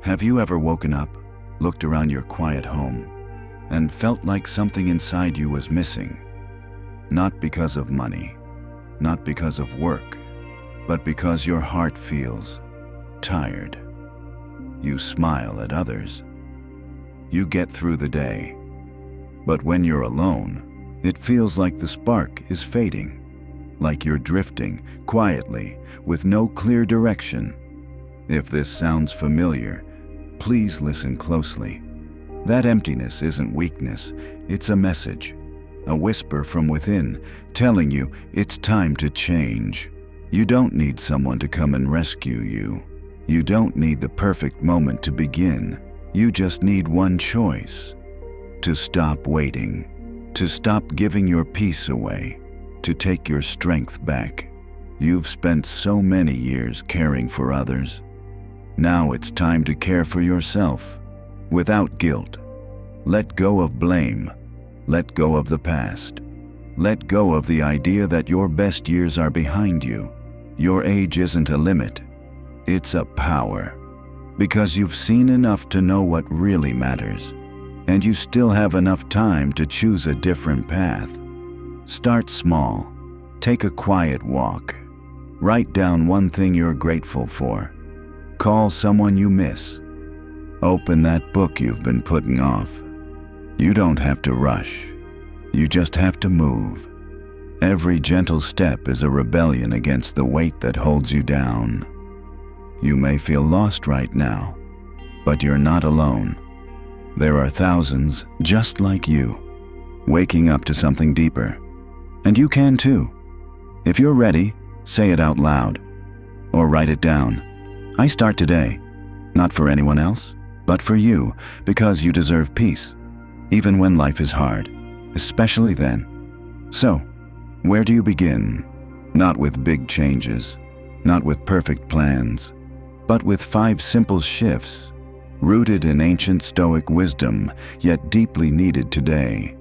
Have you ever woken up, looked around your quiet home, and felt like something inside you was missing? Not because of money, not because of work, but because your heart feels tired. You smile at others. You get through the day. But when you're alone, it feels like the spark is fading, like you're drifting quietly with no clear direction. If this sounds familiar, please listen closely. That emptiness isn't weakness, it's a message, a whisper from within, telling you it's time to change. You don't need someone to come and rescue you. You don't need the perfect moment to begin. You just need one choice: to stop waiting, to stop giving your peace away, to take your strength back. You've spent so many years caring for others. Now it's time to care for yourself, without guilt. Let go of blame. Let go of the past. Let go of the idea that your best years are behind you. Your age isn't a limit. It's a power. Because you've seen enough to know what really matters. And you still have enough time to choose a different path. Start small. Take a quiet walk. Write down one thing you're grateful for. Call someone you miss. Open that book you've been putting off. You don't have to rush. You just have to move. Every gentle step is a rebellion against the weight that holds you down. You may feel lost right now, but you're not alone. There are thousands just like you, waking up to something deeper. And you can too. If you're ready, say it out loud, or write it down. I start today, not for anyone else, but for you, because you deserve peace, even when life is hard, especially then. So, where do you begin? Not with big changes, not with perfect plans, but with 5 simple shifts, rooted in ancient Stoic wisdom, yet deeply needed today.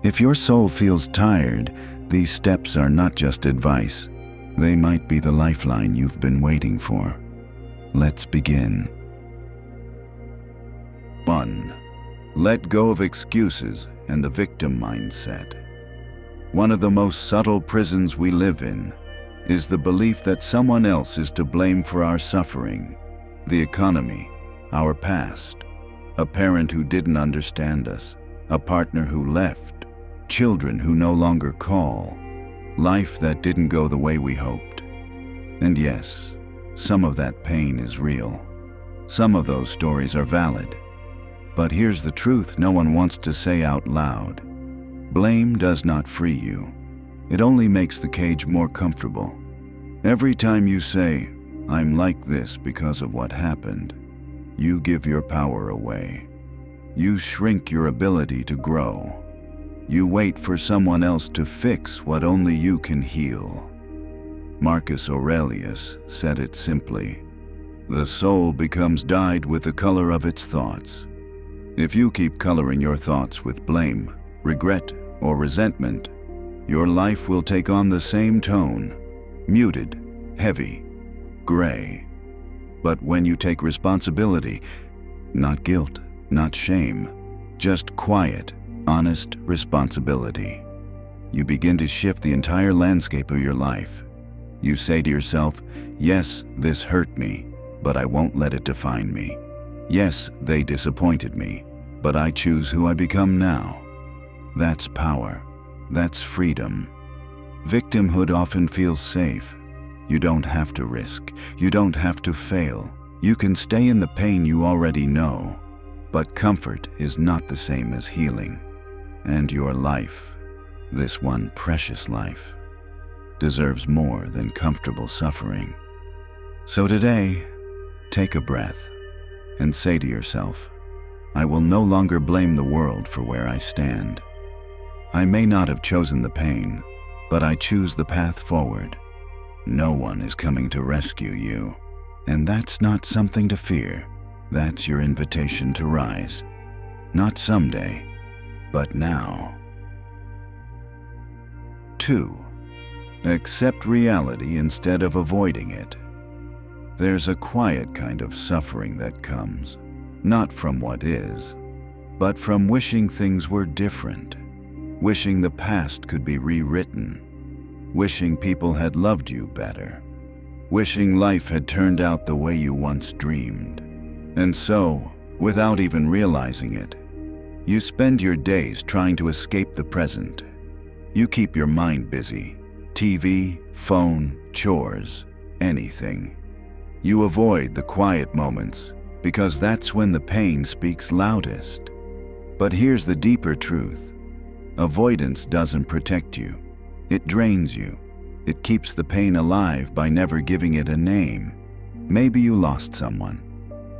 If your soul feels tired, these steps are not just advice. They might be the lifeline you've been waiting for. Let's begin. 1. Let go of excuses and the victim mindset. One of the most subtle prisons we live in is the belief that someone else is to blame for our suffering. The economy, our past, a parent who didn't understand us, a partner who left, children who no longer call, life that didn't go the way we hoped. And yes, some of that pain is real. Some of those stories are valid. But here's the truth no one wants to say out loud. Blame does not free you. It only makes the cage more comfortable. Every time you say, "I'm like this because of what happened," you give your power away. You shrink your ability to grow. You wait for someone else to fix what only you can heal. Marcus Aurelius said it simply: "The soul becomes dyed with the color of its thoughts." If you keep coloring your thoughts with blame, regret, or resentment, your life will take on the same tone: muted, heavy, gray. But when you take responsibility, not guilt, not shame, just quiet, honest responsibility, you begin to shift the entire landscape of your life. You say to yourself, "Yes, this hurt me, but I won't let it define me. Yes, they disappointed me, but I choose who I become now." That's power. That's freedom. Victimhood often feels safe. You don't have to risk. You don't have to fail. You can stay in the pain you already know. But comfort is not the same as healing. And your life, this one precious life, deserves more than comfortable suffering. So today, take a breath and say to yourself, "I will no longer blame the world for where I stand. I may not have chosen the pain, but I choose the path forward. No one is coming to rescue you, and that's not something to fear. That's your invitation to rise. Not someday, but now." 2. Accept reality instead of avoiding it. There's a quiet kind of suffering that comes, not from what is, but from wishing things were different, wishing the past could be rewritten, wishing people had loved you better, wishing life had turned out the way you once dreamed. And so, without even realizing it, you spend your days trying to escape the present. You keep your mind busy. TV, phone, chores, anything. You avoid the quiet moments because that's when the pain speaks loudest. But here's the deeper truth. Avoidance doesn't protect you. It drains you. It keeps the pain alive by never giving it a name. Maybe you lost someone.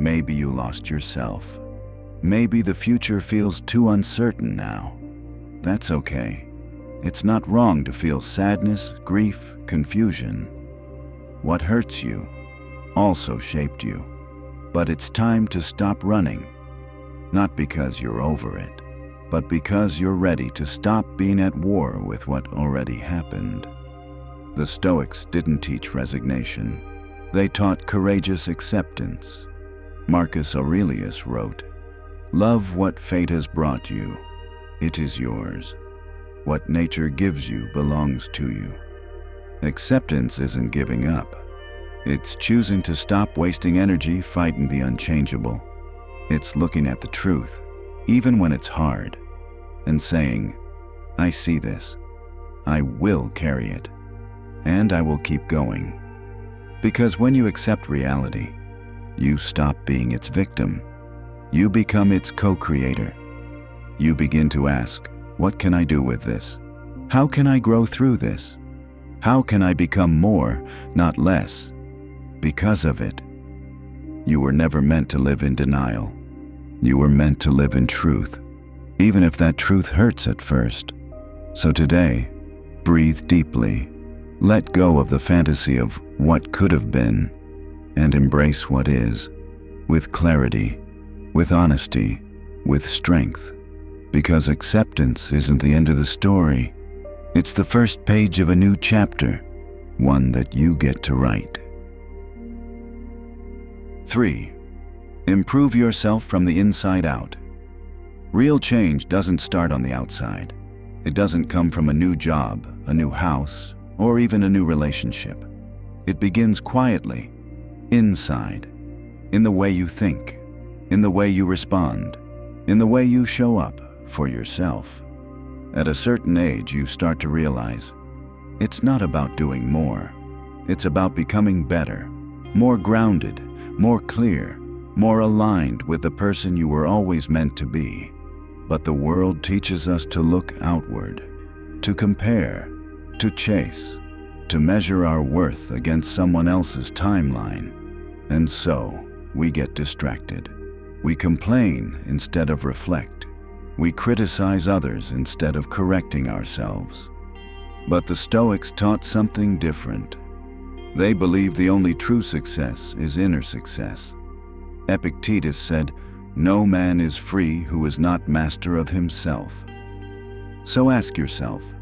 Maybe you lost yourself. Maybe the future feels too uncertain now. That's okay. It's not wrong to feel sadness, grief, confusion. What hurts you also shaped you. But it's time to stop running. Not because you're over it, but because you're ready to stop being at war with what already happened. The Stoics didn't teach resignation. They taught courageous acceptance. Marcus Aurelius wrote, "Love what fate has brought you. It is yours. What nature gives you belongs to you." Acceptance isn't giving up. It's choosing to stop wasting energy fighting the unchangeable. It's looking at the truth, even when it's hard, and saying, "I see this. I will carry it, and I will keep going." Because when you accept reality, you stop being its victim. You become its co-creator. You begin to ask, what can I do with this? How can I grow through this? How can I become more, not less, because of it? You were never meant to live in denial. You were meant to live in truth, even if that truth hurts at first. So today, breathe deeply. Let go of the fantasy of what could have been, and embrace what is, with clarity, with honesty, with strength. Because acceptance isn't the end of the story. It's the first page of a new chapter, one that you get to write. 3. Improve yourself from the inside out. Real change doesn't start on the outside. It doesn't come from a new job, a new house, or even a new relationship. It begins quietly, inside, in the way you think, in the way you respond, in the way you show up for yourself. At a certain age, you start to realize it's not about doing more. It's about becoming better, more grounded, more clear, more aligned with the person you were always meant to be. But the world teaches us to look outward, to compare, to chase, to measure our worth against someone else's timeline. And so, we get distracted. We complain instead of reflect. We criticize others instead of correcting ourselves. But the Stoics taught something different. They believed the only true success is inner success. Epictetus said, "No man is free who is not master of himself." So ask yourself,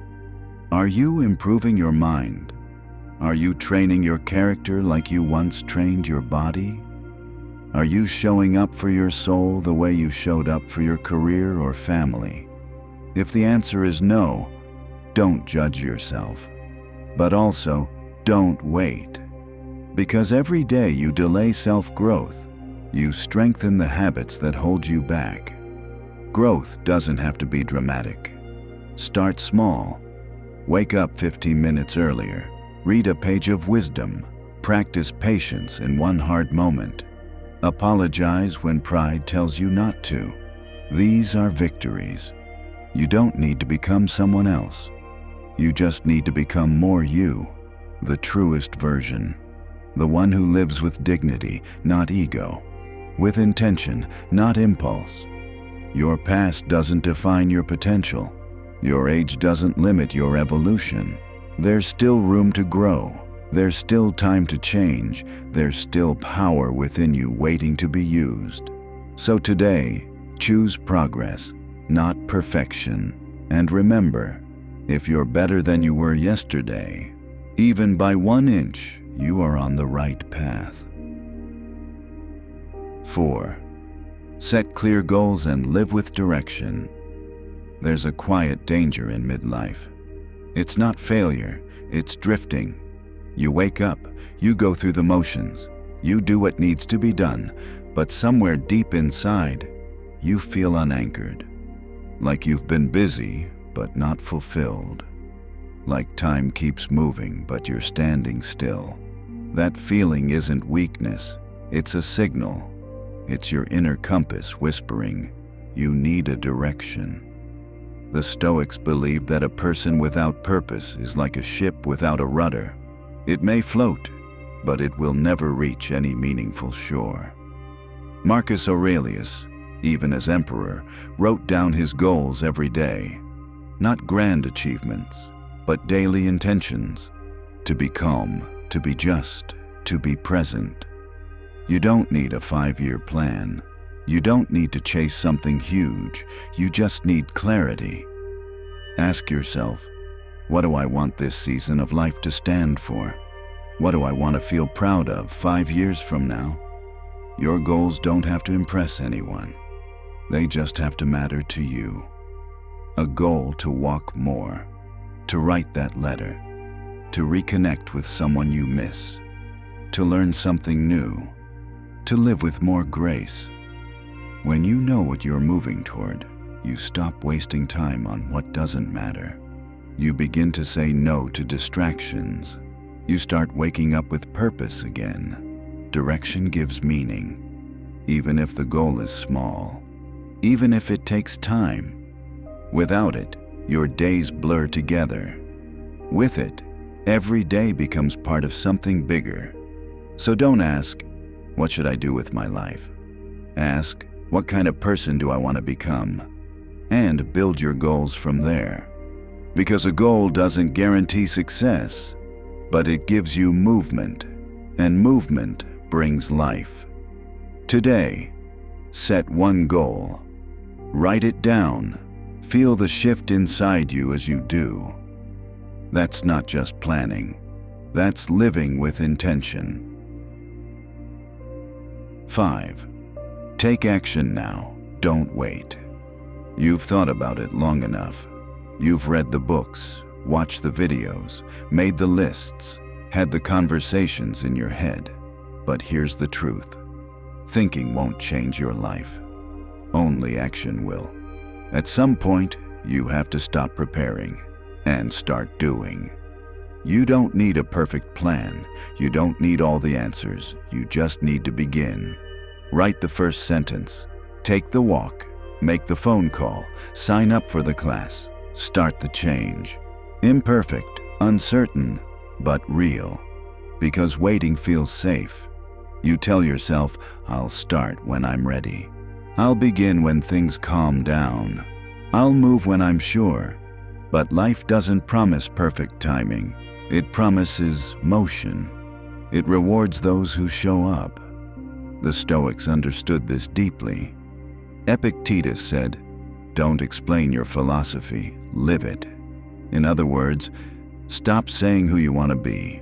are you improving your mind? Are you training your character like you once trained your body? Are you showing up for your soul the way you showed up for your career or family? If the answer is no, don't judge yourself. But also, don't wait. Because every day you delay self-growth, you strengthen the habits that hold you back. Growth doesn't have to be dramatic. Start small. Wake up 15 minutes earlier. Read a page of wisdom. Practice patience in one hard moment. Apologize when pride tells you not to. These are victories. You don't need to become someone else. You just need to become more you, the truest version. The one who lives with dignity, not ego. With intention, not impulse. Your past doesn't define your potential. Your age doesn't limit your evolution. There's still room to grow. There's still time to change. There's still power within you waiting to be used. So today, choose progress, not perfection. And remember, if you're better than you were yesterday, even by 1 inch, you are on the right path. 4. Set clear goals and live with direction. There's a quiet danger in midlife. It's not failure, it's drifting. You wake up, you go through the motions, you do what needs to be done, but somewhere deep inside, you feel unanchored. Like you've been busy, but not fulfilled. Like time keeps moving, but you're standing still. That feeling isn't weakness, it's a signal. It's your inner compass whispering, you need a direction. The Stoics believed that a person without purpose is like a ship without a rudder. It may float, but it will never reach any meaningful shore. Marcus Aurelius, even as emperor, wrote down his goals every day. Not grand achievements, but daily intentions. To be calm, to be just, to be present. You don't need a 5-year plan. You don't need to chase something huge. You just need clarity. Ask yourself, what do I want this season of life to stand for? What do I want to feel proud of 5 years from now? Your goals don't have to impress anyone. They just have to matter to you. A goal to walk more, to write that letter, to reconnect with someone you miss, to learn something new, to live with more grace. When you know what you're moving toward, you stop wasting time on what doesn't matter. You begin to say no to distractions. You start waking up with purpose again. Direction gives meaning, even if the goal is small, even if it takes time. Without it, your days blur together. With it, every day becomes part of something bigger. So don't ask, what should I do with my life? Ask, what kind of person do I want to become? And build your goals from there. Because a goal doesn't guarantee success, but it gives you movement, and movement brings life. Today, set one goal. Write it down. Feel the shift inside you as you do. That's not just planning. That's living with intention. 5. Take action now. Don't wait. You've thought about it long enough. You've read the books, watched the videos, made the lists, had the conversations in your head. But here's the truth. Thinking won't change your life. Only action will. At some point, you have to stop preparing and start doing. You don't need a perfect plan. You don't need all the answers. You just need to begin. Write the first sentence. Take the walk. Make the phone call. Sign up for the class. Start the change. Imperfect, uncertain, but real. Because waiting feels safe. You tell yourself, I'll start when I'm ready. I'll begin when things calm down. I'll move when I'm sure. But life doesn't promise perfect timing. It promises motion. It rewards those who show up. The Stoics understood this deeply. Epictetus said, don't explain your philosophy, live it. In other words, stop saying who you want to be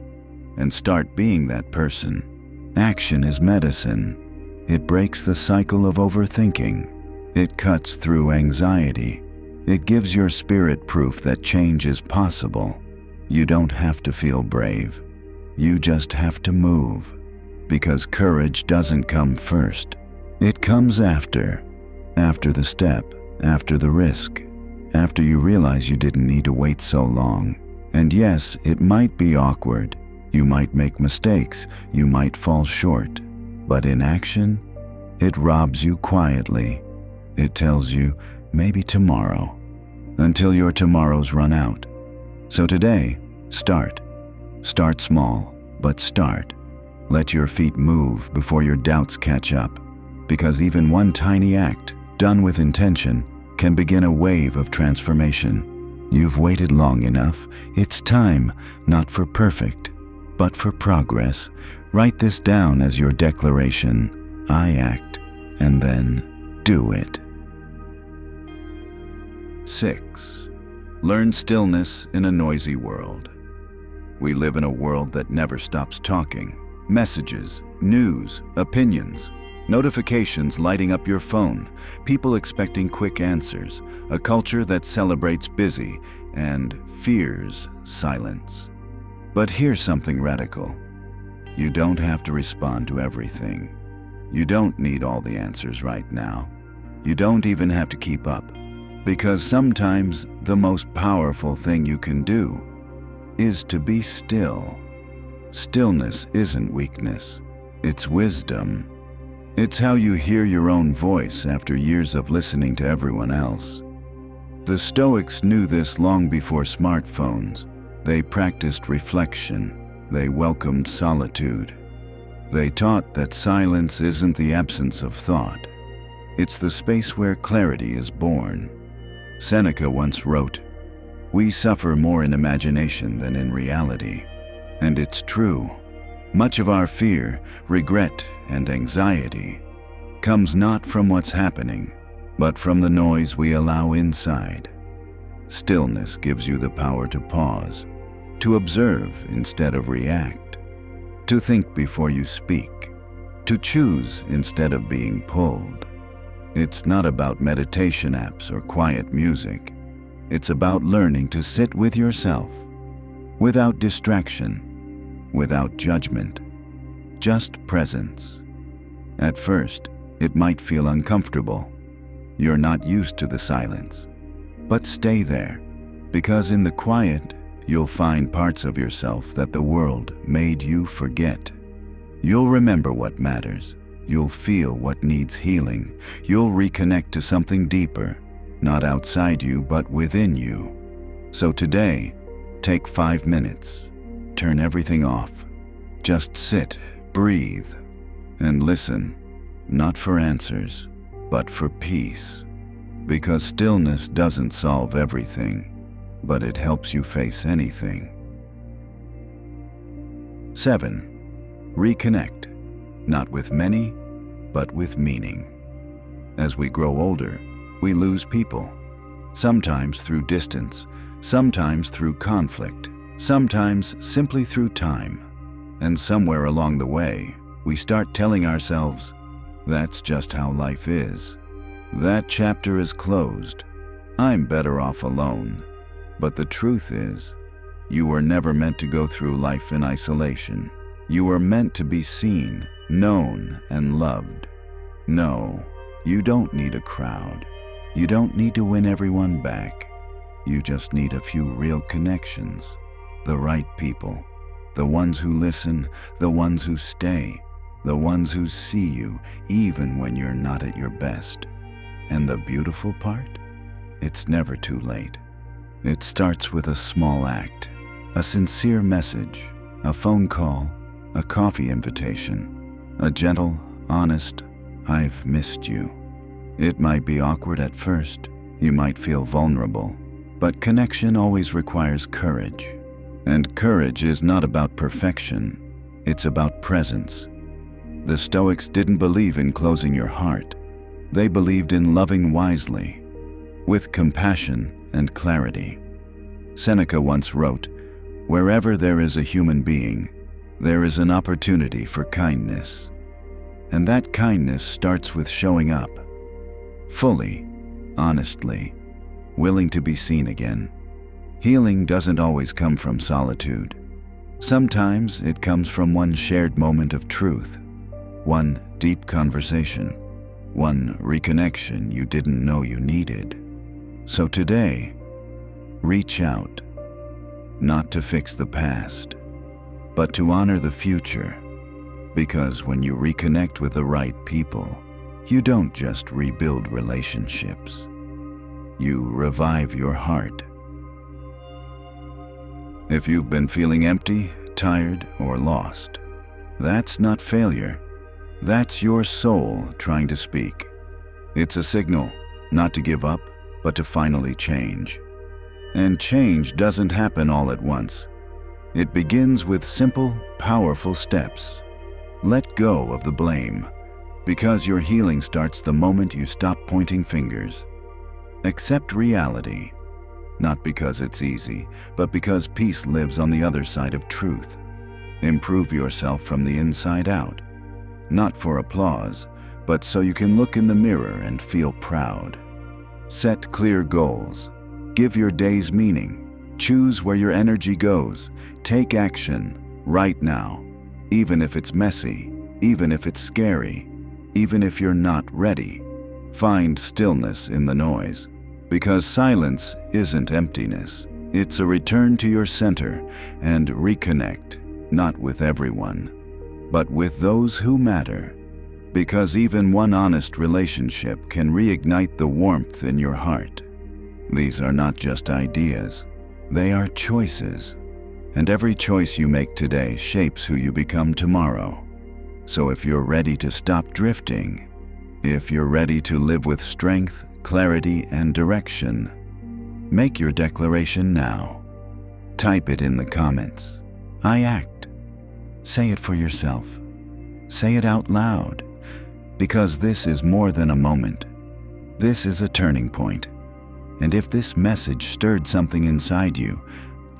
and start being that person. Action is medicine. It breaks the cycle of overthinking. It cuts through anxiety. It gives your spirit proof that change is possible. You don't have to feel brave. You just have to move. Because courage doesn't come first. It comes after. After the step, after the risk, after you realize you didn't need to wait so long. And yes, it might be awkward. You might make mistakes. You might fall short. But in action, it robs you quietly. It tells you, maybe tomorrow, until your tomorrows run out. So today, start. Start small, but start. Let your feet move before your doubts catch up. Because even one tiny act, done with intention, can begin a wave of transformation. You've waited long enough. It's time, not for perfect, but for progress. Write this down as your declaration. I act, and then do it. 6. Learn stillness in a noisy world. We live in a world that never stops talking. Messages, news, opinions. Notifications lighting up your phone, people expecting quick answers, a culture that celebrates busy and fears silence. But here's something radical. You don't have to respond to everything. You don't need all the answers right now. You don't even have to keep up. Because sometimes the most powerful thing you can do is to be still. Stillness isn't weakness, it's wisdom. It's how you hear your own voice after years of listening to everyone else. The Stoics knew this long before smartphones. They practiced reflection. They welcomed solitude. They taught that silence isn't the absence of thought. It's the space where clarity is born. Seneca once wrote, "We suffer more in imagination than in reality." And it's true. Much of our fear, regret, and anxiety comes not from what's happening, but from the noise we allow inside. Stillness gives you the power to pause, to observe instead of react, to think before you speak, to choose instead of being pulled. It's not about meditation apps or quiet music. It's about learning to sit with yourself, without distraction, without judgment, just presence. At first, it might feel uncomfortable. You're not used to the silence. But stay there, because in the quiet, you'll find parts of yourself that the world made you forget. You'll remember what matters. You'll feel what needs healing. You'll reconnect to something deeper, not outside you, but within you. So today, take 5 minutes. Turn everything off. Just sit, breathe, and listen, not for answers, but for peace. Because stillness doesn't solve everything, but it helps you face anything. 7. Reconnect, not with many, but with meaning. As we grow older, we lose people, sometimes through distance, sometimes through conflict, sometimes simply through time. And somewhere along the way, we start telling ourselves, that's just how life is. That chapter is closed. I'm better off alone. But the truth is, you were never meant to go through life in isolation. You were meant to be seen, known, and loved. No, you don't need a crowd. You don't need to win everyone back. You just need a few real connections. The right people, the ones who listen, the ones who stay, the ones who see you even when you're not at your best. And the beautiful part? It's never too late. It starts with a small act, a sincere message, a phone call, a coffee invitation, a gentle, honest, "I've missed you." It might be awkward at first, you might feel vulnerable, but connection always requires courage. And courage is not about perfection, it's about presence. The Stoics didn't believe in closing your heart. They believed in loving wisely, with compassion and clarity. Seneca once wrote, "Wherever there is a human being, there is an opportunity for kindness." And that kindness starts with showing up, fully, honestly, willing to be seen again. Healing doesn't always come from solitude. Sometimes it comes from one shared moment of truth, one deep conversation, one reconnection you didn't know you needed. So today, reach out, not to fix the past, but to honor the future. Because when you reconnect with the right people, you don't just rebuild relationships. You revive your heart. If you've been feeling empty, tired, or lost, that's not failure. That's your soul trying to speak. It's a signal, not to give up, but to finally change. And change doesn't happen all at once. It begins with simple, powerful steps. Let go of the blame, because your healing starts the moment you stop pointing fingers. Accept reality, not because it's easy, but because peace lives on the other side of truth. Improve yourself from the inside out, not for applause, but so you can look in the mirror and feel proud. Set clear goals. Give your days meaning. Choose where your energy goes. Take action right now, even if it's messy, even if it's scary, even if you're not ready. Find stillness in the noise, because silence isn't emptiness. It's a return to your center and reconnect, not with everyone, but with those who matter. Because even one honest relationship can reignite the warmth in your heart. These are not just ideas, they are choices. And every choice you make today shapes who you become tomorrow. So if you're ready to stop drifting, if you're ready to live with strength, clarity, and direction, make your declaration now. Type it in the comments. I act. Say it for yourself. Say it out loud. Because this is more than a moment. This is a turning point. And if this message stirred something inside you,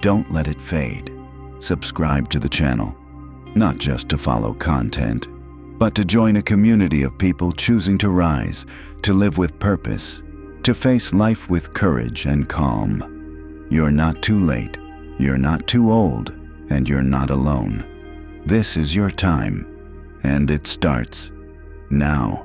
don't let it fade. Subscribe to the channel, not just to follow content, but to join a community of people choosing to rise, to live with purpose, to face life with courage and calm. You're not too late, you're not too old, and you're not alone. This is your time, and it starts now.